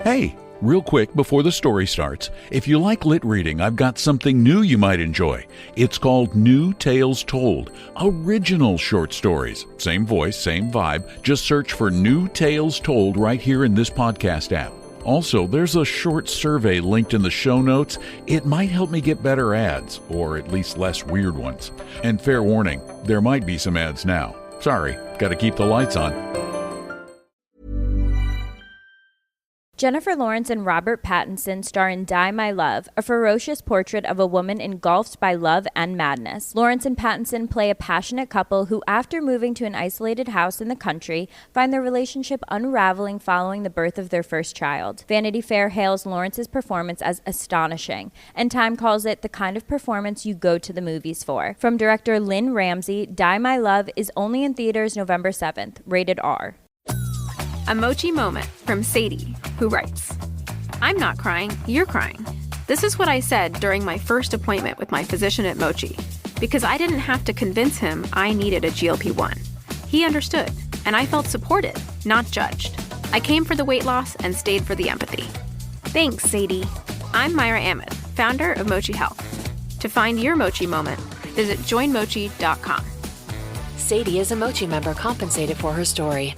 Hey, real quick before the story starts, if you like lit reading, I've got something new you might enjoy. It's called New Tales Told, original short stories. Same voice, same vibe. Just search for New Tales Told right here in this podcast app. Also, there's a short survey linked in the show notes. It might help me get better ads, or at least less weird ones. And fair warning, there might be some ads now. Sorry, gotta keep the lights on. Jennifer Lawrence and Robert Pattinson star in Die My Love, a ferocious portrait of a woman engulfed by love and madness. Lawrence and Pattinson play a passionate couple who, after moving to an isolated house in the country, find their relationship unraveling following the birth of their first child. Vanity Fair hails Lawrence's performance as astonishing, and Time calls it the kind of performance you go to the movies for. From director Lynn Ramsey, Die My Love is only in theaters November 7th, rated R. A Mochi moment from Sadie, who writes, I'm not crying, you're crying. This is what I said during my first appointment with my physician at Mochi, because I didn't have to convince him I needed a GLP-1. He understood, and I felt supported, not judged. I came for the weight loss and stayed for the empathy. Thanks, Sadie. I'm Myra Ahmed, founder of Mochi Health. To find your Mochi moment, visit joinmochi.com. Sadie is a Mochi member compensated for her story.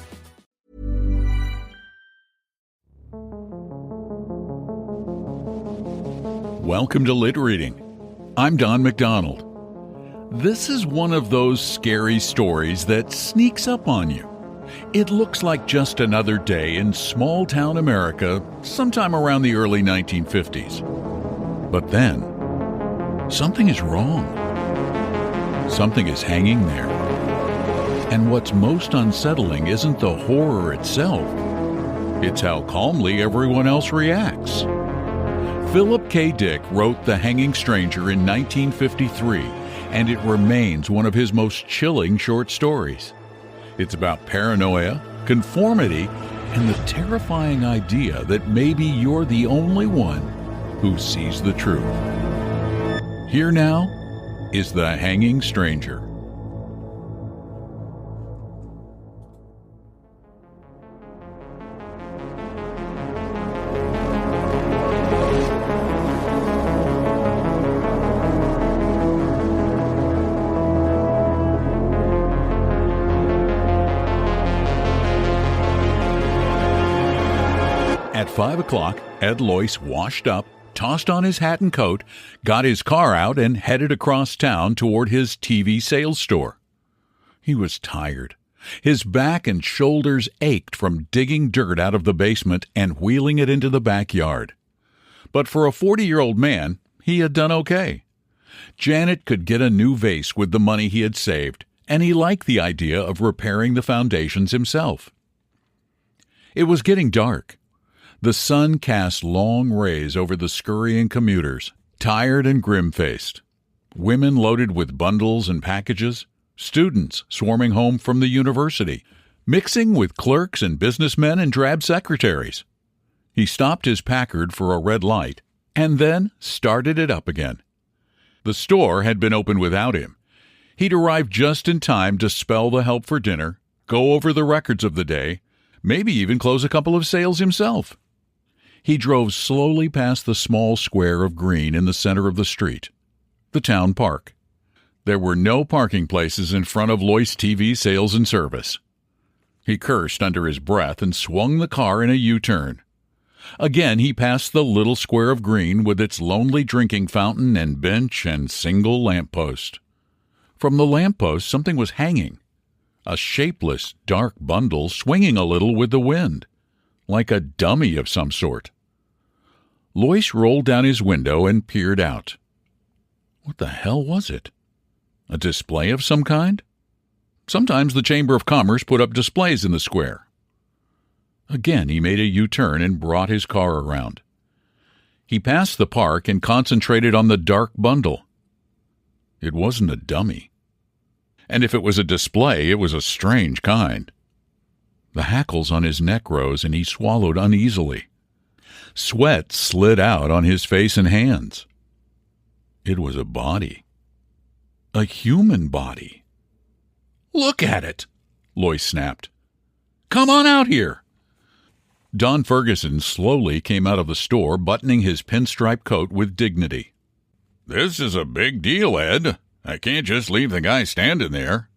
Welcome to Lit Reading. I'm Don McDonald. This is one of those scary stories that sneaks up on you. It looks like just another day in small-town America sometime around the early 1950s. But then, something is wrong. Something is hanging there. And what's most unsettling isn't the horror itself. It's how calmly everyone else reacts. Philip K. Dick wrote The Hanging Stranger in 1953, and it remains one of his most chilling short stories. It's about paranoia, conformity, and the terrifying idea that maybe you're the only one who sees the truth. Here now is The Hanging Stranger. At 5 o'clock, Ed Loyce washed up, tossed on his hat and coat, got his car out, and headed across town toward his TV sales store. He was tired. His back and shoulders ached from digging dirt out of the basement and wheeling it into the backyard. But for a 40-year-old man, he had done okay. Janet could get a new vase with the money he had saved, and he liked the idea of repairing the foundations himself. It was getting dark. The sun cast long rays over the scurrying commuters, tired and grim-faced. Women loaded with bundles and packages, students swarming home from the university, mixing with clerks and businessmen and drab secretaries. He stopped his Packard for a red light, and then started it up again. The store had been open without him. He'd arrived just in time to spell the help for dinner, go over the records of the day, maybe even close a couple of sales himself. He drove slowly past the small square of green in the center of the street, the town park. There were no parking places in front of Loyce TV Sales and Service. He cursed under his breath and swung the car in a U-turn. Again, he passed the little square of green with its lonely drinking fountain and bench and single lamppost. From the lamppost, something was hanging, a shapeless, dark bundle swinging a little with the wind, like a dummy of some sort. Loyce rolled down his window and peered out. What the hell was it? A display of some kind? Sometimes the Chamber of Commerce put up displays in the square. Again, he made a U-turn and brought his car around. He passed the park and concentrated on the dark bundle. It wasn't a dummy. And if it was a display, it was a strange kind. The hackles on his neck rose, and he swallowed uneasily. Sweat slid out on his face and hands. It was a body. A human body. "Look at it!" Loyce snapped. "Come on out here!" Don Ferguson slowly came out of the store, buttoning his pinstripe coat with dignity. "This is a big deal, Ed. I can't just leave the guy standing there."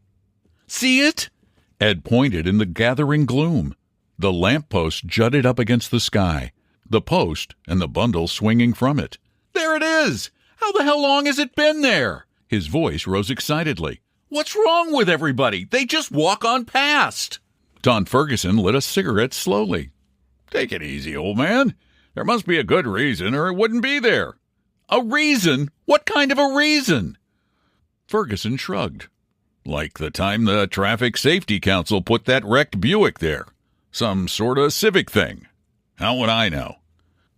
"See it?" Ed pointed in the gathering gloom. The lamppost jutted up against the sky, the post and the bundle swinging from it. "There it is! How the hell long has it been there?" His voice rose excitedly. "What's wrong with everybody? They just walk on past." Don Ferguson lit a cigarette slowly. "Take it easy, old man. There must be a good reason, or it wouldn't be there." "A reason? What kind of a reason?" Ferguson shrugged. "Like the time the Traffic Safety Council put that wrecked Buick there. Some sort of civic thing. How would I know?"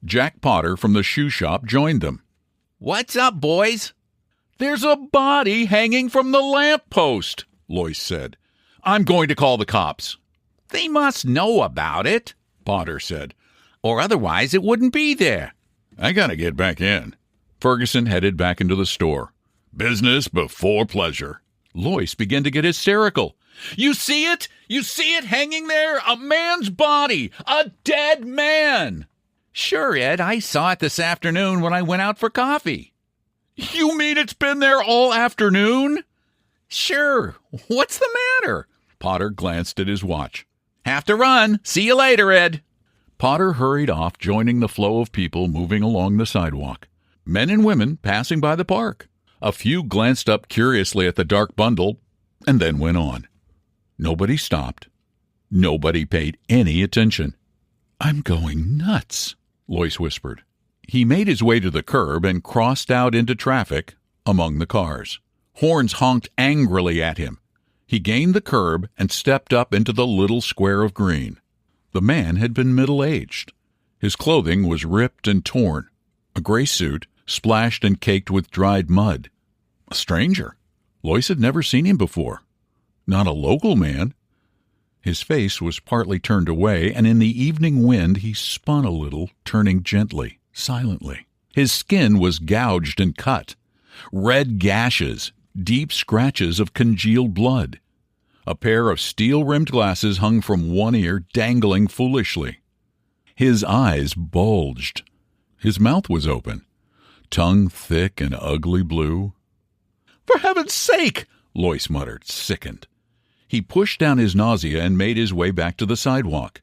Jack Potter from the shoe shop joined them. "What's up, boys?" "There's a body hanging from the lamppost," Lois said. "I'm going to call the cops." "They must know about it," Potter said, "or otherwise it wouldn't be there." "I gotta get back in." Ferguson headed back into the store. "Business before pleasure." Lois began to get hysterical. "You see it? You see it hanging there? A man's body! A dead man!" "Sure, Ed. I saw it this afternoon when I went out for coffee." "You mean it's been there all afternoon?" "Sure. What's the matter?" Potter glanced at his watch. "Have to run. See you later, Ed." Potter hurried off, joining the flow of people moving along the sidewalk. Men and women passing by the park. A few glanced up curiously at the dark bundle and then went on. Nobody stopped. Nobody paid any attention. "I'm going nuts," Lois whispered. He made his way to the curb and crossed out into traffic among the cars. Horns honked angrily at him. He gained the curb and stepped up into the little square of green. The man had been middle-aged. His clothing was ripped and torn. A gray suit, splashed and caked with dried mud. A stranger. Lois had never seen him before. Not a local man. His face was partly turned away, and in the evening wind he spun a little, turning gently, silently. His skin was gouged and cut. Red gashes, deep scratches of congealed blood. A pair of steel-rimmed glasses hung from one ear, dangling foolishly. His eyes bulged. His mouth was open, tongue thick and ugly blue. "For heaven's sake!" Lois muttered, sickened. He pushed down his nausea and made his way back to the sidewalk.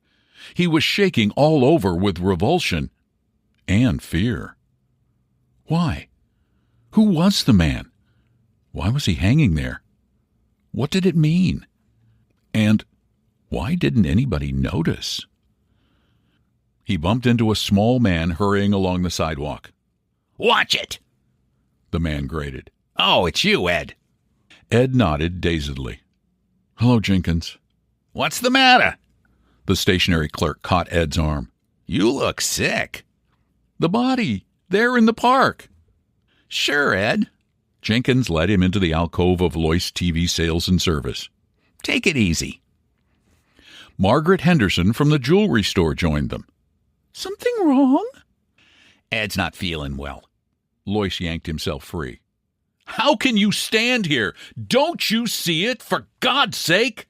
He was shaking all over with revulsion and fear. Why? Who was the man? Why was he hanging there? What did it mean? And why didn't anybody notice? He bumped into a small man hurrying along the sidewalk. "Watch it!" the man grated. "Oh, it's you, Ed." Ed nodded dazedly. "Hello, Jenkins." "What's the matter?" The stationery clerk caught Ed's arm. "You look sick." "The body, there in the park." "Sure, Ed." Jenkins led him into the alcove of Lois TV Sales and Service. "Take it easy." Margaret Henderson from the jewelry store joined them. "Something wrong?" "Ed's not feeling well." Lois yanked himself free. "How can you stand here? Don't you see it, for God's sake?"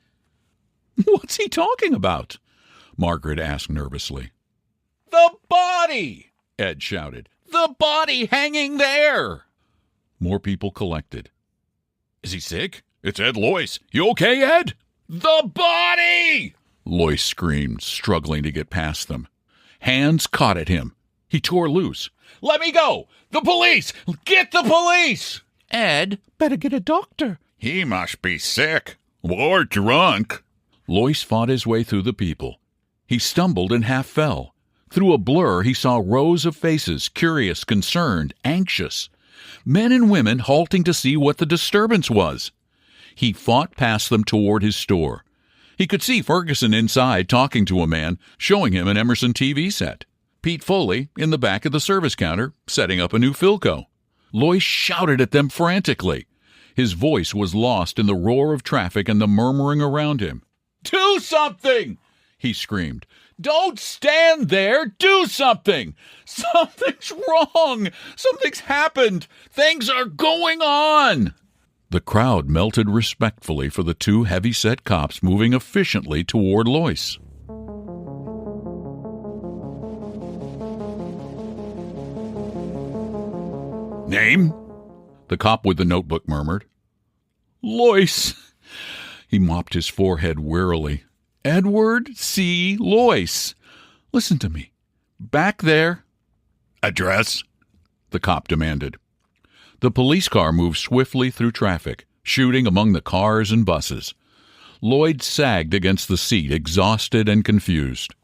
"What's he talking about?" Margaret asked nervously. "The body!" Ed shouted. "The body hanging there!" More people collected. "Is he sick? It's Ed Lois. You okay, Ed?" "The body!" Lois screamed, struggling to get past them. Hands caught at him. He tore loose. "Let me go! The police! Get the police!" "Ed, better get a doctor." "He must be sick. Or drunk." Lois fought his way through the people. He stumbled and half fell. Through a blur, he saw rows of faces, curious, concerned, anxious. Men and women halting to see what the disturbance was. He fought past them toward his store. He could see Ferguson inside talking to a man, showing him an Emerson TV set. Pete Foley in the back of the service counter, setting up a new Philco. Lois shouted at them frantically. His voice was lost in the roar of traffic and the murmuring around him. "Do something!" he screamed. "Don't stand there! Do something! Something's wrong! Something's happened! Things are going on!" The crowd melted respectfully for the two heavy-set cops moving efficiently toward Lois. Name? The cop with the notebook murmured. Loyce. He mopped his forehead wearily. Edward C. Loyce. Listen to me. Back there. Address? The cop demanded. The police car moved swiftly through traffic, shooting among the cars and buses. Lloyd sagged against the seat, exhausted and confused.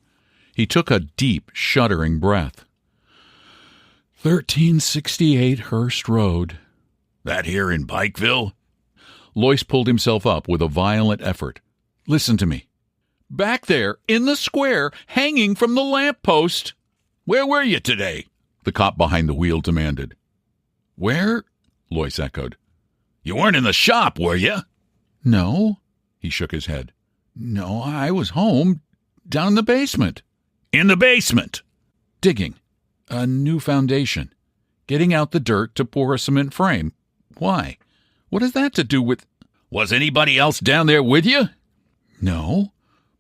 He took a deep, shuddering breath. 1368 Hurst Road. That here in Pikeville? Loyce pulled himself up with a violent effort. Listen to me. Back there, in the square, hanging from the lamppost. Where were you today? The cop behind the wheel demanded. Where? Loyce echoed. You weren't in the shop, were you? No. He shook his head. No, I was home, down in the basement. In the basement? Digging. A new foundation. Getting out the dirt to pour a cement frame. Why? What has that to do with... Was anybody else down there with you? No.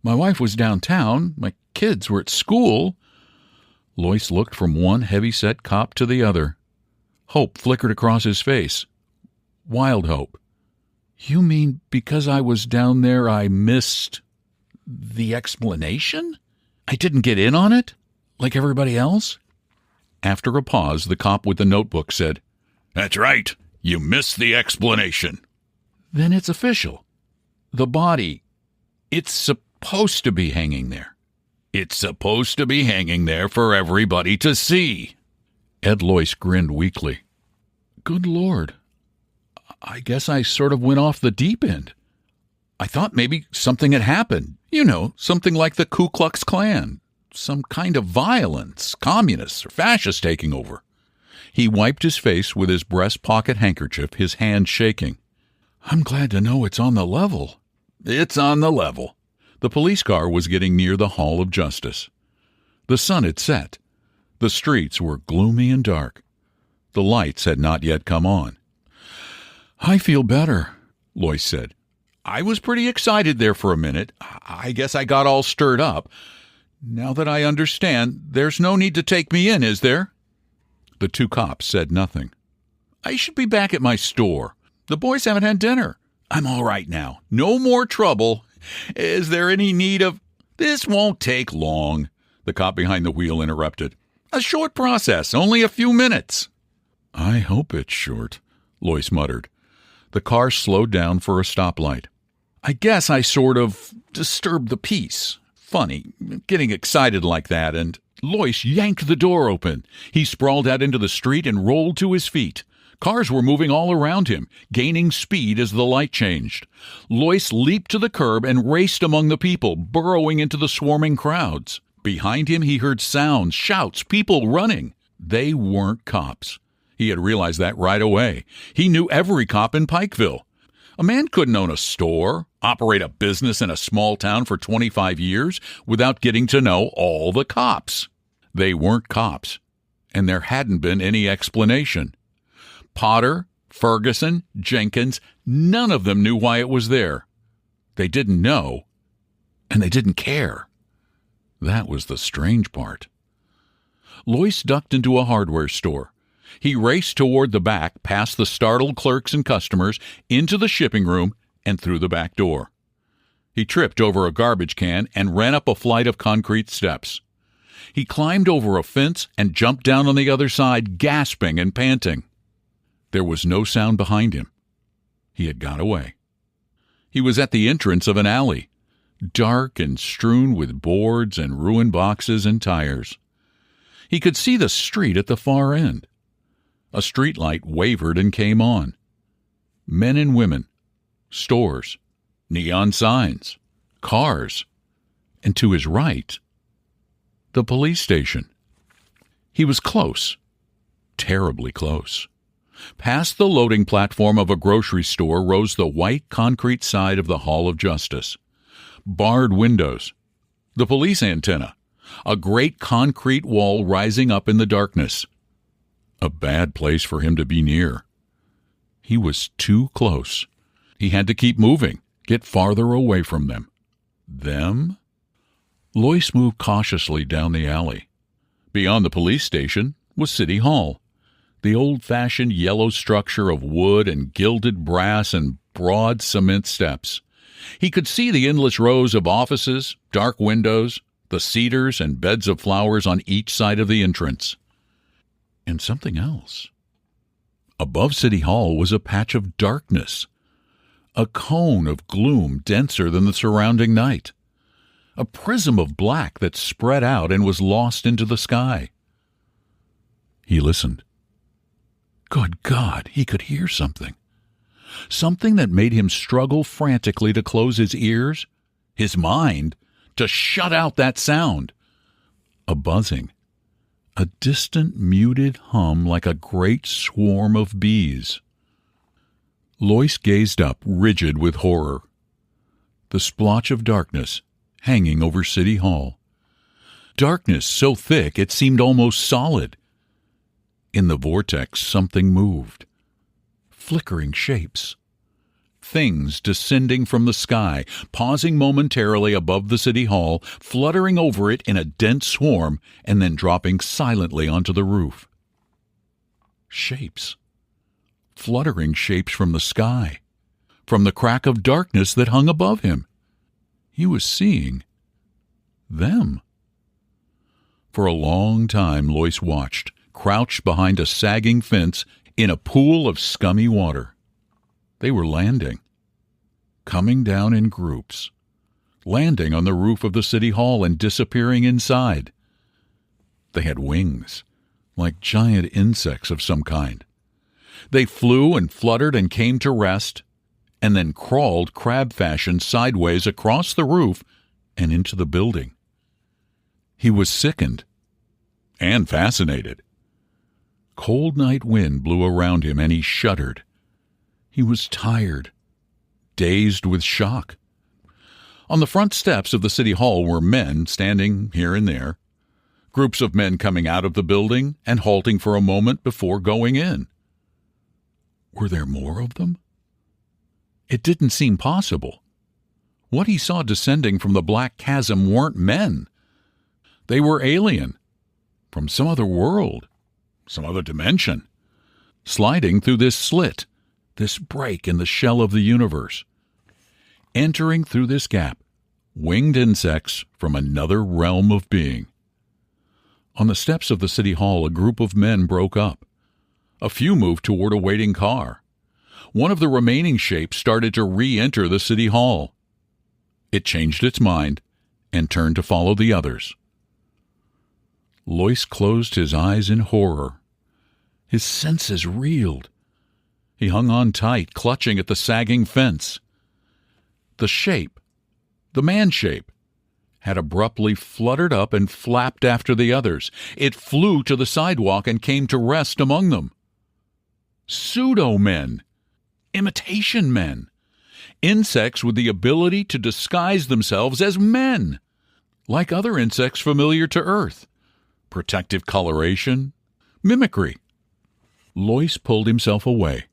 My wife was downtown. My kids were at school. Loyce looked from one heavy-set cop to the other. Hope flickered across his face. Wild hope. You mean because I was down there I missed the explanation? I didn't get in on it? Like everybody else? After a pause, the cop with the notebook said, That's right. You missed the explanation. Then it's official. The body, it's supposed to be hanging there. It's supposed to be hanging there for everybody to see. Ed Loyce grinned weakly. Good Lord. I guess I sort of went off the deep end. I thought maybe something had happened. You know, something like the Ku Klux Klan. Some kind of violence, communists or fascists taking over. He wiped his face with his breast pocket handkerchief, his hand shaking. I'm glad to know it's on the level. It's on the level. The police car was getting near the Hall of Justice. The sun had set. The streets were gloomy and dark. The lights had not yet come on. I feel better, Loyce said. I was pretty excited there for a minute. I guess I got all stirred up. Now that I understand, there's no need to take me in, is there? The two cops said nothing. I should be back at my store. The boys haven't had dinner. I'm all right now. No more trouble. Is there any need of... This won't take long, the cop behind the wheel interrupted. A short process, only a few minutes. I hope it's short, Loyce muttered. The car slowed down for a stoplight. I guess I sort of disturbed the peace. Funny, getting excited like that, and Loyce yanked the door open. He sprawled out into the street and rolled to his feet. Cars were moving all around him, gaining speed as the light changed. Loyce leaped to the curb and raced among the people, burrowing into the swarming crowds. Behind him he heard sounds, shouts, people running. They weren't cops. He had realized that right away. He knew every cop in Pikeville. A man couldn't own a store, operate a business in a small town for 25 years without getting to know all the cops. They weren't cops, and there hadn't been any explanation. Potter, Ferguson, Jenkins, none of them knew why it was there. They didn't know, and they didn't care. That was the strange part. Loyce ducked into a hardware store. He raced toward the back, past the startled clerks and customers, into the shipping room, and through the back door. He tripped over a garbage can and ran up a flight of concrete steps. He climbed over a fence and jumped down on the other side, gasping and panting. There was no sound behind him. He had got away. He was at the entrance of an alley, dark and strewn with boards and ruined boxes and tires. He could see the street at the far end. A streetlight wavered and came on. Men and women, stores, neon signs, cars, and to his right, the police station. He was close, terribly close. Past the loading platform of a grocery store rose the white concrete side of the Hall of Justice. Barred windows, the police antenna, a great concrete wall rising up in the darkness. A bad place for him to be near. He was too close. He had to keep moving, get farther away from them. Them? Loyce moved cautiously down the alley. Beyond the police station was City Hall. The old-fashioned yellow structure of wood and gilded brass and broad cement steps. He could see the endless rows of offices, dark windows, the cedars and beds of flowers on each side of the entrance. And something else. Above City Hall was a patch of darkness, a cone of gloom denser than the surrounding night, a prism of black that spread out and was lost into the sky. He listened. Good God, he could hear something. Something that made him struggle frantically to close his ears, his mind, to shut out that sound. A buzzing, a distant muted hum like a great swarm of bees. Lois gazed up, rigid with horror. The splotch of darkness hanging over City Hall. Darkness so thick it seemed almost solid. In the vortex something moved. Flickering shapes. Things descending from the sky, pausing momentarily above the City Hall, fluttering over it in a dense swarm, and then dropping silently onto the roof. Shapes. Fluttering shapes from the sky, from the crack of darkness that hung above him. He was seeing them. For a long time Lois watched, crouched behind a sagging fence in a pool of scummy water. They were landing, coming down in groups, landing on the roof of the City Hall and disappearing inside. They had wings, like giant insects of some kind. They flew and fluttered and came to rest, and then crawled crab fashion sideways across the roof and into the building. He was sickened and fascinated. Cold night wind blew around him, and he shuddered. He was tired, dazed with shock. On the front steps of the City Hall were men standing here and there, groups of men coming out of the building and halting for a moment before going in. Were there more of them? It didn't seem possible. What he saw descending from the black chasm weren't men. They were alien, from some other world, some other dimension, sliding through this slit, this break in the shell of the universe, entering through this gap, winged insects from another realm of being. On the steps of the City Hall, a group of men broke up. A few moved toward a waiting car. One of the remaining shapes started to re-enter the City Hall. It changed its mind and turned to follow the others. Lois closed his eyes in horror. His senses reeled. He hung on tight, clutching at the sagging fence. The shape, the man shape, had abruptly fluttered up and flapped after the others. It flew to the sidewalk and came to rest among them. Pseudo-men, imitation men, insects with the ability to disguise themselves as men, like other insects familiar to Earth. Protective coloration, mimicry. Lois pulled himself away.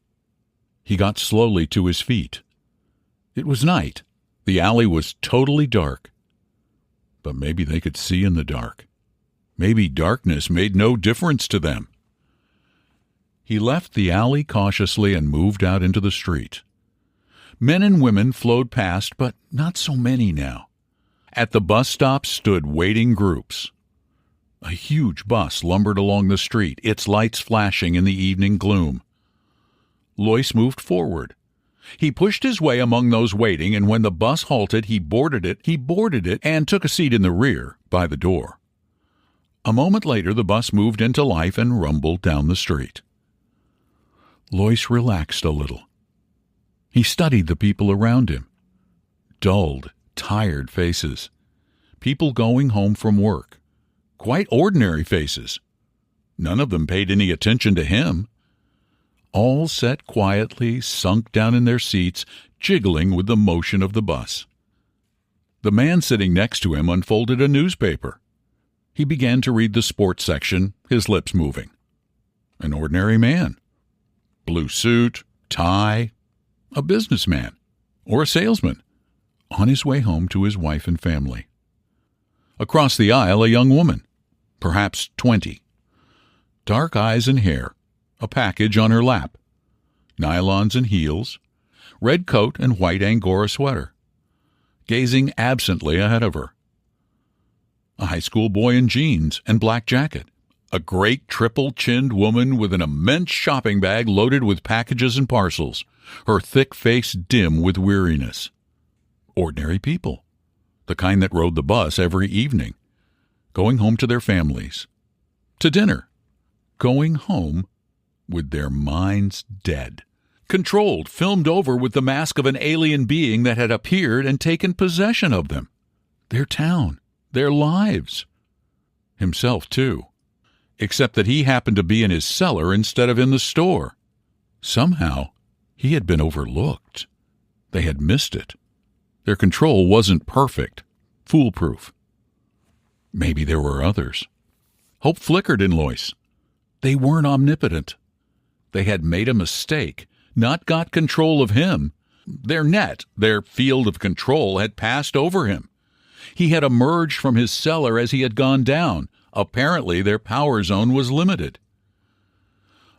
He got slowly to his feet. It was night. The alley was totally dark. But maybe they could see in the dark. Maybe darkness made no difference to them. He left the alley cautiously and moved out into the street. Men and women flowed past, but not so many now. At the bus stop stood waiting groups. A huge bus lumbered along the street, its lights flashing in the evening gloom. Lois moved forward. He pushed his way among those waiting, and when the bus halted, he boarded it, and took a seat in the rear, by the door. A moment later, the bus moved into life and rumbled down the street. Lois relaxed a little. He studied the people around him. Dulled, tired faces. People going home from work. Quite ordinary faces. None of them paid any attention to him. All sat quietly, sunk down in their seats, jiggling with the motion of the bus. The man sitting next to him unfolded a newspaper. He began to read the sports section, his lips moving. An ordinary man. Blue suit, tie, a businessman, or a salesman, on his way home to his wife and family. Across the aisle, a young woman, perhaps 20. Dark eyes and hair, a package on her lap, nylons and heels, red coat and white Angora sweater, gazing absently ahead of her. A high school boy in jeans and black jacket, a great triple-chinned woman with an immense shopping bag loaded with packages and parcels, her thick face dim with weariness. Ordinary people, the kind that rode the bus every evening, going home to their families, to dinner, going home with their minds dead, controlled, filmed over with the mask of an alien being that had appeared and taken possession of them, their town, their lives. Himself, too, except that he happened to be in his cellar instead of in the store. Somehow, he had been overlooked. They had missed it. Their control wasn't perfect, foolproof. Maybe there were others. Hope flickered in Lois. They weren't omnipotent. They had made a mistake, not got control of him. Their net, their field of control, had passed over him. He had emerged from his cellar as he had gone down. Apparently, their power zone was limited.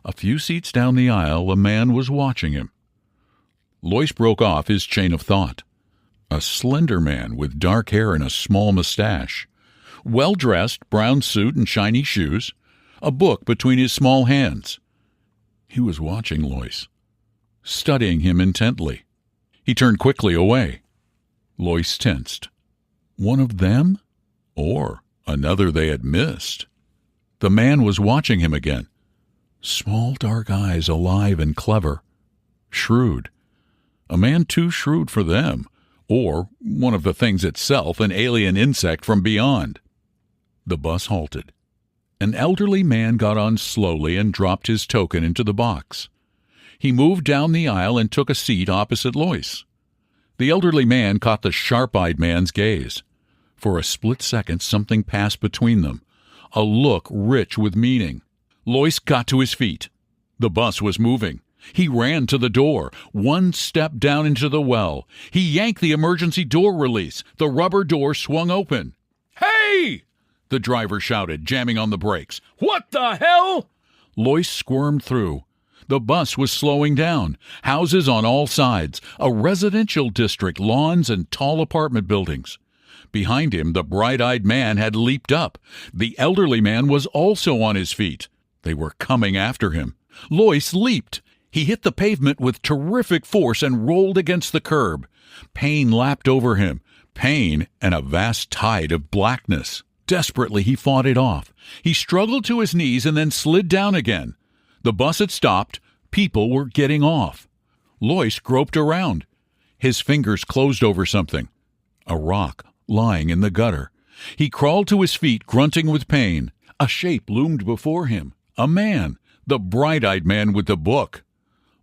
A few seats down the aisle, a man was watching him. Lois broke off his chain of thought. A slender man with dark hair and a small mustache. Well-dressed, brown suit and shiny shoes. A book between his small hands. He was watching Lois, studying him intently. He turned quickly away. Lois tensed. One of them? Or another they had missed. The man was watching him again. Small dark eyes, alive and clever. Shrewd. A man too shrewd for them. Or one of the things itself, an alien insect from beyond. The bus halted. An elderly man got on slowly and dropped his token into the box. He moved down the aisle and took a seat opposite Lois. The elderly man caught the sharp-eyed man's gaze. For a split second, something passed between them, a look rich with meaning. Lois got to his feet. The bus was moving. He ran to the door, one step down into the well. He yanked the emergency door release. The rubber door swung open. "Hey!" the driver shouted, jamming on the brakes. "What the hell?" Lois squirmed through. The bus was slowing down. Houses on all sides, a residential district, lawns and tall apartment buildings. Behind him, the bright-eyed man had leaped up. The elderly man was also on his feet. They were coming after him. Lois leaped. He hit the pavement with terrific force and rolled against the curb. Pain lapped over him. Pain and a vast tide of blackness. Desperately, he fought it off. He struggled to his knees and then slid down again. The bus had stopped. People were getting off. Lois groped around. His fingers closed over something. A rock lying in the gutter. He crawled to his feet, grunting with pain. A shape loomed before him. A man. The bright-eyed man with the book.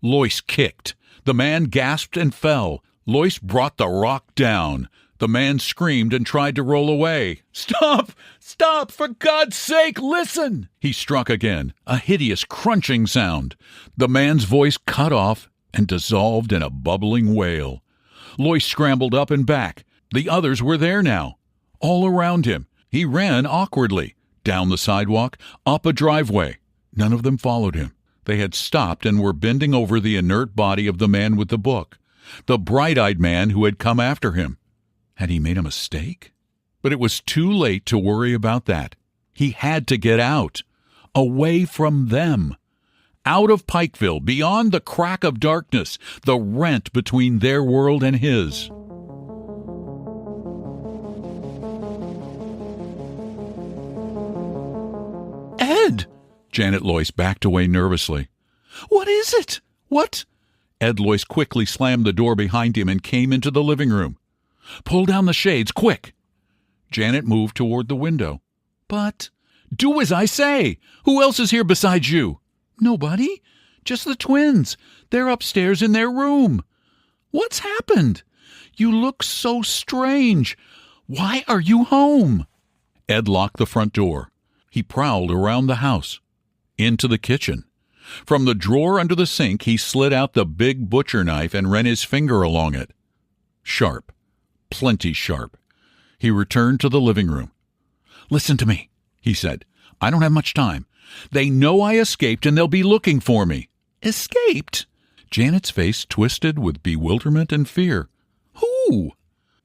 Lois kicked. The man gasped and fell. Lois brought the rock down. The man screamed and tried to roll away. "Stop! Stop! For God's sake, listen!" He struck again, a hideous crunching sound. The man's voice cut off and dissolved in a bubbling wail. Lois scrambled up and back. The others were there now, all around him. He ran awkwardly, down the sidewalk, up a driveway. None of them followed him. They had stopped and were bending over the inert body of the man with the book, the bright-eyed man who had come after him. Had he made a mistake? But it was too late to worry about that. He had to get out, away from them, out of Pikeville, beyond the crack of darkness, the rent between their world and his. "Ed!" Janet Lois backed away nervously. "What is it? What?" Ed Lois quickly slammed the door behind him and came into the living room. "Pull down the shades, quick!" Janet moved toward the window. "But—" "Do as I say! Who else is here besides you?" "Nobody. Just the twins. They're upstairs in their room." "What's happened? You look so strange. Why are you home?" Ed locked the front door. He prowled around the house, into the kitchen. From the drawer under the sink, he slid out the big butcher knife and ran his finger along it. Sharp. Plenty sharp. He returned to the living room. "Listen to me," he said. "I don't have much time. They know I escaped and they'll be looking for me. Escaped? Janet's face twisted with bewilderment and fear. Who?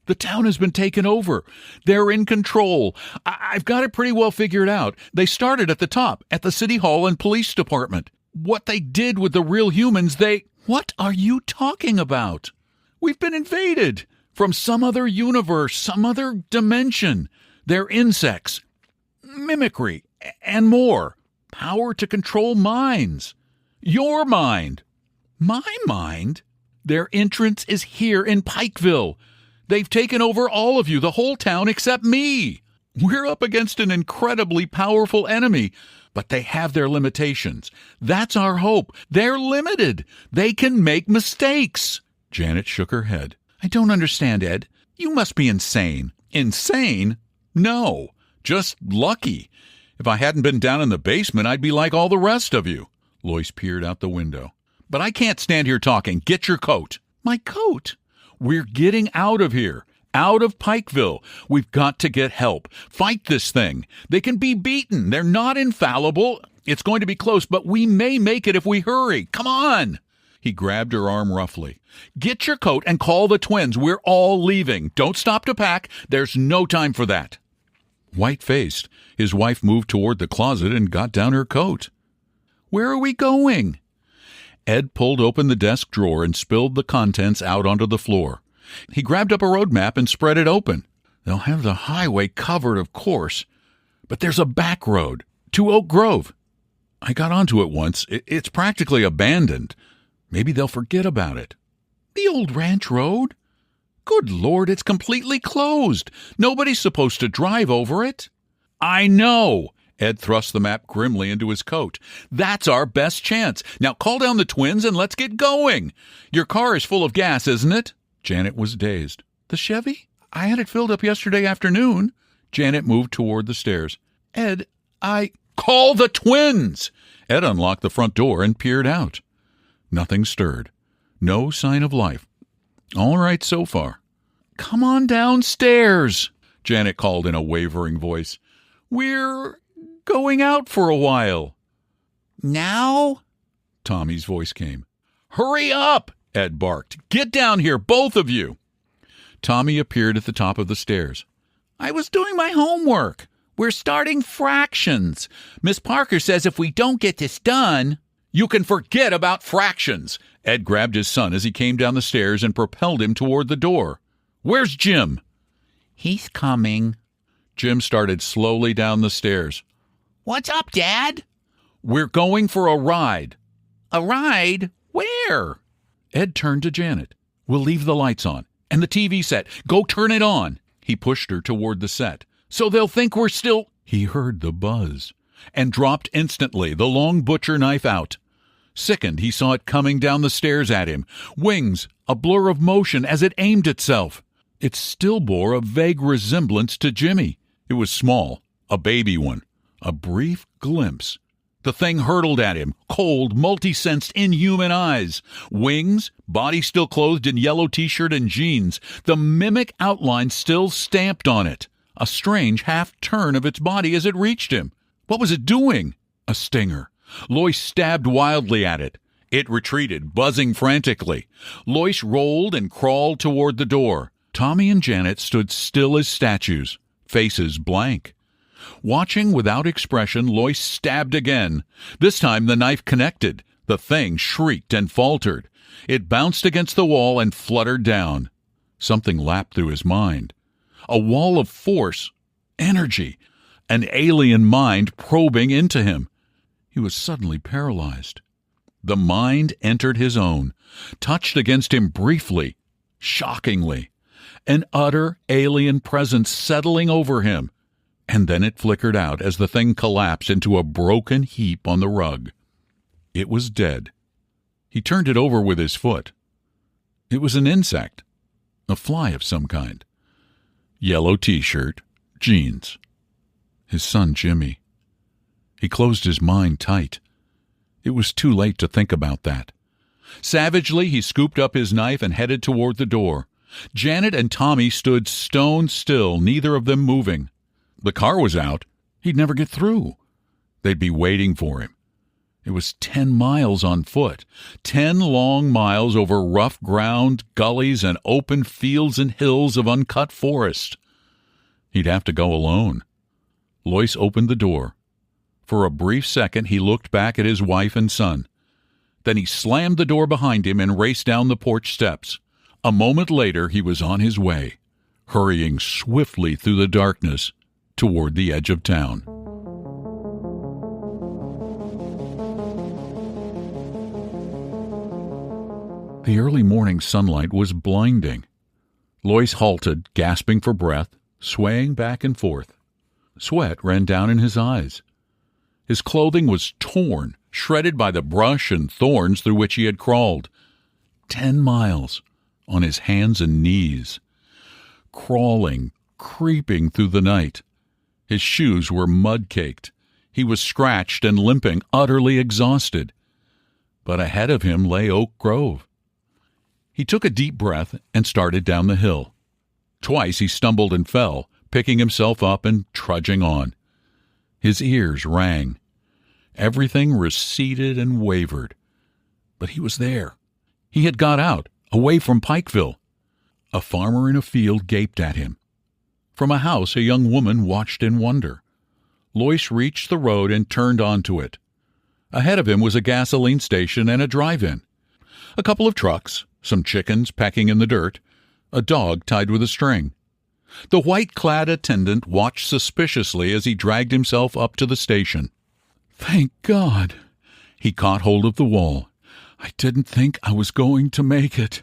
The town has been taken over. They're in control. I've got it pretty well figured out. They started at the top, at the city hall and police department. What they did with the real humans, What are you talking about? We've been invaded from some other universe, some other dimension. They're insects, mimicry, and more. Power to control minds. Your mind. My mind? Their entrance is here in Pikeville. They've taken over all of you, the whole town except me. We're up against an incredibly powerful enemy, but they have their limitations. That's our hope. They're limited. They can make mistakes. Janet shook her head. I don't understand, Ed. You must be insane. Insane? No, just lucky. If I hadn't been down in the basement, I'd be like all the rest of you. Lois peered out the window. But I can't stand here talking. Get your coat. My coat? We're getting out of here. Out of Pikeville. We've got to get help. Fight this thing. They can be beaten. They're not infallible. It's going to be close, but we may make it if we hurry. Come on. He grabbed her arm roughly. Get your coat and call the twins. We're all leaving. Don't stop to pack. There's no time for that. White-faced, his wife moved toward the closet and got down her coat. Where are we going? Ed pulled open the desk drawer and spilled the contents out onto the floor. He grabbed up a road map and spread it open. They'll have the highway covered, of course, but there's a back road to Oak Grove. I got onto it once. It's practically abandoned. Maybe they'll forget about it. The old ranch road? Good Lord, it's completely closed. Nobody's supposed to drive over it. I know. Ed thrust the map grimly into his coat. That's our best chance. Now call down the twins and let's get going. Your car is full of gas, isn't it? Janet was dazed. The Chevy? I had it filled up yesterday afternoon. Janet moved toward the stairs. Ed, Call the twins! Ed unlocked the front door and peered out. Nothing stirred. No sign of life. All right so far. Come on downstairs, Janet called in a wavering voice. We're going out for a while. Now? Tommy's voice came. Hurry up, Ed barked. Get down here, both of you. Tommy appeared at the top of the stairs. I was doing my homework. We're starting fractions. Miss Parker says if we don't get this done... You can forget about fractions. Ed grabbed his son as he came down the stairs and propelled him toward the door. Where's Jim? He's coming. Jim started slowly down the stairs. What's up, Dad? We're going for a ride. A ride? Where? Ed turned to Janet. We'll leave the lights on. And the TV set. Go turn it on. He pushed her toward the set. So they'll think we're still... He heard the buzz and dropped instantly, the long butcher knife out. Sickened, he saw it coming down the stairs at him. Wings, a blur of motion as it aimed itself. It still bore a vague resemblance to Jimmy. It was small, a baby one. A brief glimpse. The thing hurtled at him, cold, multi-sensed, inhuman eyes. Wings, body still clothed in yellow t-shirt and jeans. The mimic outline still stamped on it. A strange half-turn of its body as it reached him. What was it doing? A stinger. Lois stabbed wildly at it. It retreated, buzzing frantically. Lois rolled and crawled toward the door. Tommy and Janet stood still as statues, faces blank. Watching without expression, Lois stabbed again. This time the knife connected. The thing shrieked and faltered. It bounced against the wall and fluttered down. Something lapped through his mind. A wall of force, energy, an alien mind probing into him. He was suddenly paralyzed. The mind entered his own, touched against him briefly, shockingly. An utter alien presence settling over him. And then it flickered out as the thing collapsed into a broken heap on the rug. It was dead. He turned it over with his foot. It was an insect, a fly of some kind. Yellow t-shirt, jeans. His son Jimmy. He closed his mind tight. It was too late to think about that. Savagely, he scooped up his knife and headed toward the door. Janet and Tommy stood stone still, neither of them moving. The car was out. He'd never get through. They'd be waiting for him. It was 10 miles on foot, 10 long miles over rough ground, gullies, and open fields and hills of uncut forest. He'd have to go alone. Lois opened the door. For a brief second, he looked back at his wife and son. Then he slammed the door behind him and raced down the porch steps. A moment later, he was on his way, hurrying swiftly through the darkness toward the edge of town. The early morning sunlight was blinding. Lois halted, gasping for breath, swaying back and forth. Sweat ran down in his eyes. His clothing was torn, shredded by the brush and thorns through which he had crawled. 10 miles on his hands and knees. Crawling, creeping through the night. His shoes were mud-caked. He was scratched and limping, utterly exhausted. But ahead of him lay Oak Grove. He took a deep breath and started down the hill. Twice he stumbled and fell, picking himself up and trudging on. His ears rang. Everything receded and wavered. But he was there. He had got out, away from Pikeville. A farmer in a field gaped at him. From a house, a young woman watched in wonder. Lois reached the road and turned onto it. Ahead of him was a gasoline station and a drive-in. A couple of trucks, some chickens pecking in the dirt, a dog tied with a string. The white-clad attendant watched suspiciously as he dragged himself up to the station. Thank God! He caught hold of the wall. I didn't think I was going to make it.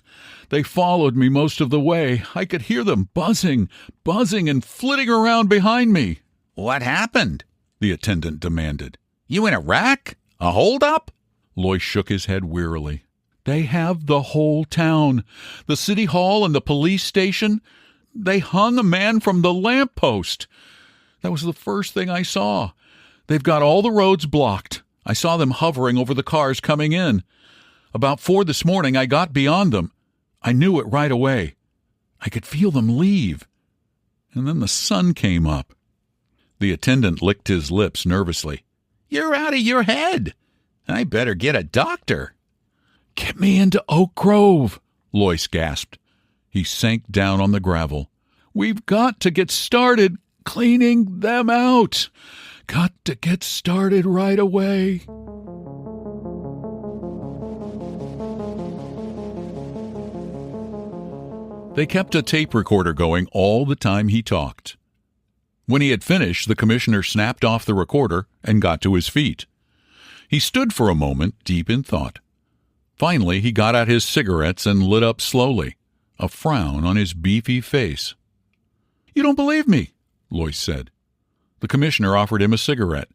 They followed me most of the way. I could hear them buzzing and flitting around behind me. What happened? The attendant demanded. You in a wreck? A hold-up? Lois shook his head wearily. They have the whole town, the city hall and the police station. They hung a man from the lamppost. That was the first thing I saw. They've got all the roads blocked. I saw them hovering over the cars coming in. About 4 this morning, I got beyond them. I knew it right away. I could feel them leave. And then the sun came up. The attendant licked his lips nervously. You're out of your head. I better get a doctor. Get me into Oak Grove, Lois gasped. He sank down on the gravel. We've got to get started cleaning them out. Got to get started right away. They kept a tape recorder going all the time he talked. When he had finished, the commissioner snapped off the recorder and got to his feet. He stood for a moment, deep in thought. Finally, he got out his cigarettes and lit up slowly, a frown on his beefy face. You don't believe me, Lois said. The commissioner offered him a cigarette.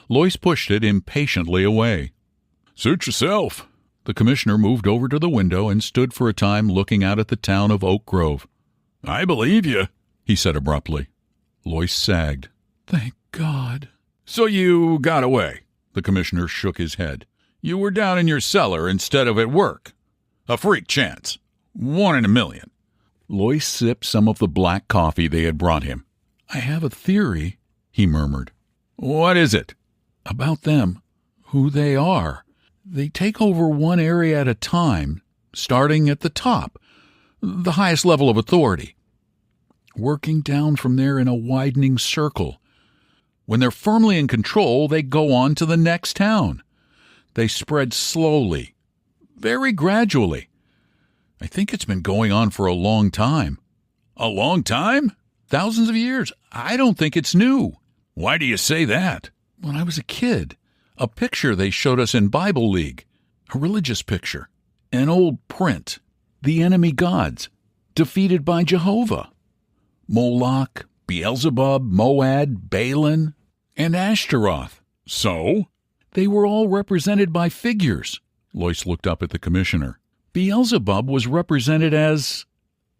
Lois pushed it impatiently away. Suit yourself. The commissioner moved over to the window and stood for a time looking out at the town of Oak Grove. I believe you, he said abruptly. Lois sagged. Thank God. So you got away. The commissioner shook his head. You were down in your cellar instead of at work. A freak chance. 1 in a million. Lois sipped some of the black coffee they had brought him. I have a theory, he murmured. What is it? About them. Who they are. They take over one area at a time, starting at the top, the highest level of authority, working down from there in a widening circle. When they're firmly in control, they go on to the next town. They spread slowly, very gradually. I think it's been going on for a long time. A long time? Thousands of years. I don't think it's new. Why do you say that? When I was a kid, a picture they showed us in Bible League, a religious picture, an old print, the enemy gods, defeated by Jehovah. Moloch, Beelzebub, Moad, Balaam, and Ashtaroth. So? They were all represented by figures. Lois looked up at the commissioner. Beelzebub was represented as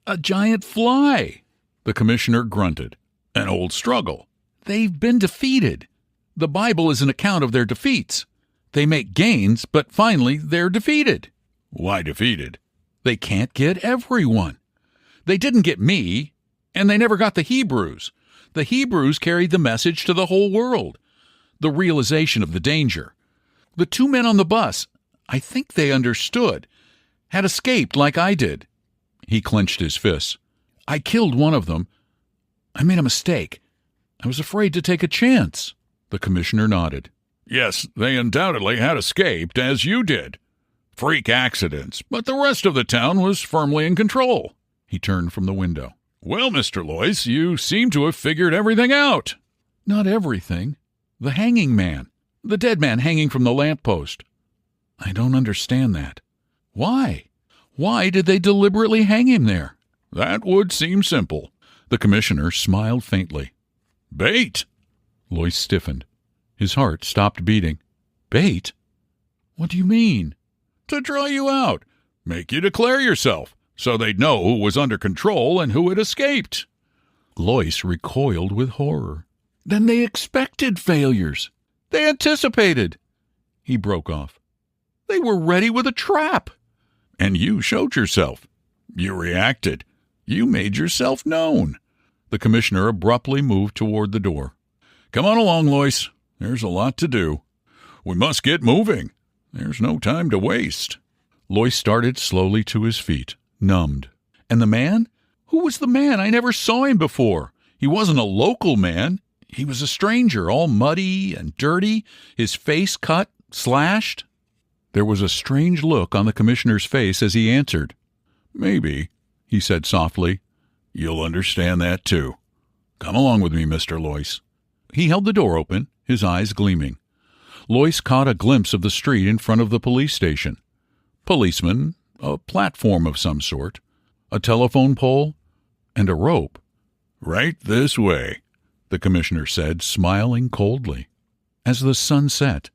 a giant fly. The commissioner grunted. An old struggle. They've been defeated. The Bible is an account of their defeats. They make gains, but finally they're defeated. Why defeated? They can't get everyone. They didn't get me, and they never got the Hebrews. The Hebrews carried the message to the whole world. the realization of the danger. The two men on the bus, I think they understood, had escaped like I did. He clenched his fists. I killed one of them. I made a mistake. I was afraid to take a chance. The commissioner nodded. Yes, they undoubtedly had escaped, as you did. Freak accidents, but the rest of the town was firmly in control. He turned from the window. Well, Mr. Loyce, you seem to have figured everything out. Not everything. The hanging man. The dead man hanging from the lamppost. I don't understand that. Why? Why did they deliberately hang him there? That would seem simple. The commissioner smiled faintly. Bait! Loyce stiffened. His heart stopped beating. Bait? What do you mean? To draw you out. Make you declare yourself, so they'd know who was under control and who had escaped. Loyce recoiled with horror. Then they expected failures. They anticipated. He broke off. They were ready with a trap. And you showed yourself. You reacted. You made yourself known. The commissioner abruptly moved toward the door. Come on along, Loyce. There's a lot to do. We must get moving. There's no time to waste. Loyce started slowly to his feet, numbed. And the man? Who was the man? I never saw him before. He wasn't a local man. He was a stranger, all muddy and dirty, his face cut, slashed. There was a strange look on the commissioner's face as he answered. Maybe, he said softly. You'll understand that, too. Come along with me, Mr. Loyce. He held the door open, his eyes gleaming. Loyce caught a glimpse of the street in front of the police station. Policemen, a platform of some sort, a telephone pole, and a rope. Right this way, the commissioner said, smiling coldly. As the sun set,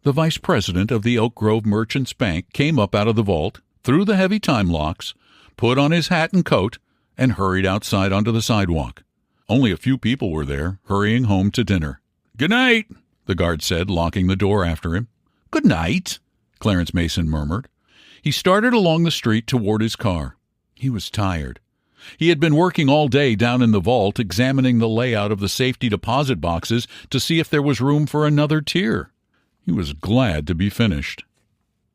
the vice president of the Oak Grove Merchants Bank came up out of the vault, threw the heavy time locks, put on his hat and coat, and hurried outside onto the sidewalk. Only a few people were there, hurrying home to dinner. Good night, the guard said, locking the door after him. Good night, Clarence Mason murmured. He started along the street toward his car. He was tired. He had been working all day down in the vault, examining the layout of the safety deposit boxes to see if there was room for another tier. He was glad to be finished.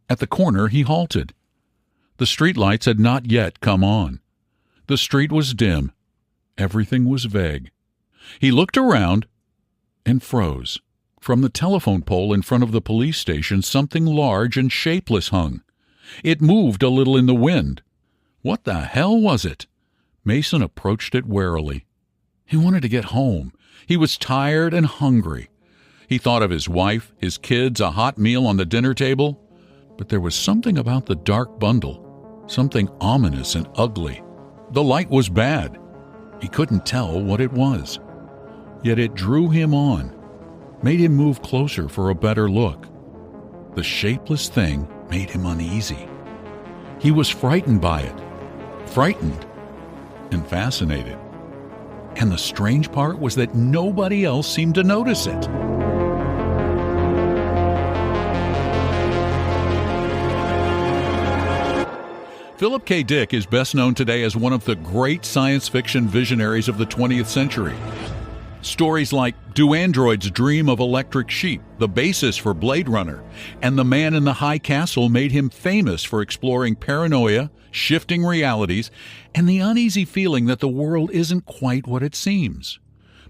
At the corner, he halted. The streetlights had not yet come on. The street was dim. Everything was vague. He looked around and froze. From the telephone pole in front of the police station, something large and shapeless hung. It moved a little in the wind. What the hell was it? Mason approached it warily. He wanted to get home. He was tired and hungry. He thought of his wife, his kids, a hot meal on the dinner table. But there was something about the dark bundle, something ominous and ugly. The light was bad. He couldn't tell what it was. Yet it drew him on, made him move closer for a better look. The shapeless thing made him uneasy. He was frightened by it, frightened and fascinated. And the strange part was that nobody else seemed to notice it. Philip K. Dick is best known today as one of the great science fiction visionaries of the 20th century. Stories like Do Androids Dream of Electric Sheep, the basis for Blade Runner, and The Man in the High Castle made him famous for exploring paranoia, shifting realities, and the uneasy feeling that the world isn't quite what it seems.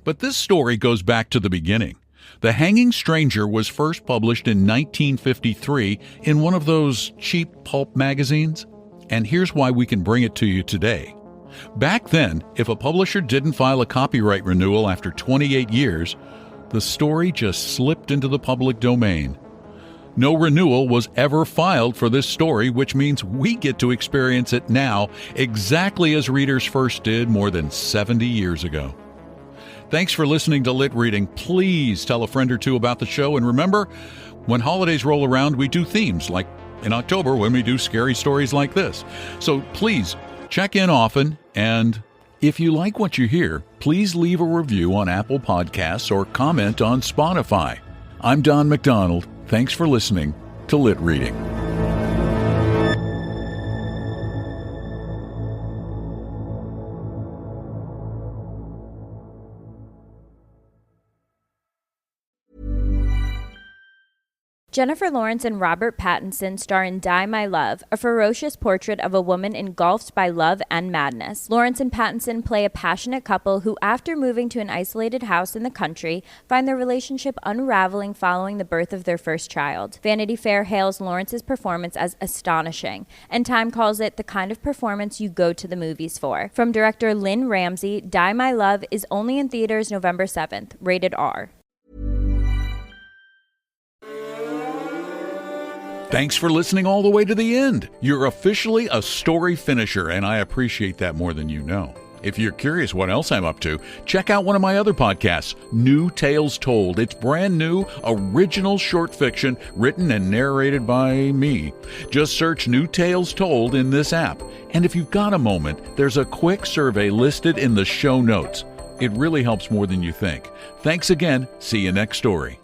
But this story goes back to the beginning. The Hanging Stranger was first published in 1953 in one of those cheap pulp magazines. And here's why we can bring it to you today. Back then, if a publisher didn't file a copyright renewal after 28 years, the story just slipped into the public domain. No renewal was ever filed for this story, which means we get to experience it now exactly as readers first did more than 70 years ago. Thanks for listening to Lit Reading. Please tell a friend or two about the show, and remember, when holidays roll around, we do themes like in October when we do scary stories like this. So please check in often, and if you like what you hear, please leave a review on Apple Podcasts or comment on Spotify. I'm Don McDonald. Thanks for listening to Lit Reading. Jennifer Lawrence and Robert Pattinson star in Die My Love, a ferocious portrait of a woman engulfed by love and madness. Lawrence and Pattinson play a passionate couple who, after moving to an isolated house in the country, find their relationship unraveling following the birth of their first child. Vanity Fair hails Lawrence's performance as astonishing, and Time calls it the kind of performance you go to the movies for. From director Lynn Ramsey, Die My Love is only in theaters November 7th, rated R. Thanks for listening all the way to the end. You're officially a story finisher, and I appreciate that more than you know. If you're curious what else I'm up to, check out one of my other podcasts, New Tales Told. It's brand new, original short fiction written and narrated by me. Just search New Tales Told in this app. And if you've got a moment, there's a quick survey listed in the show notes. It really helps more than you think. Thanks again. See you next story.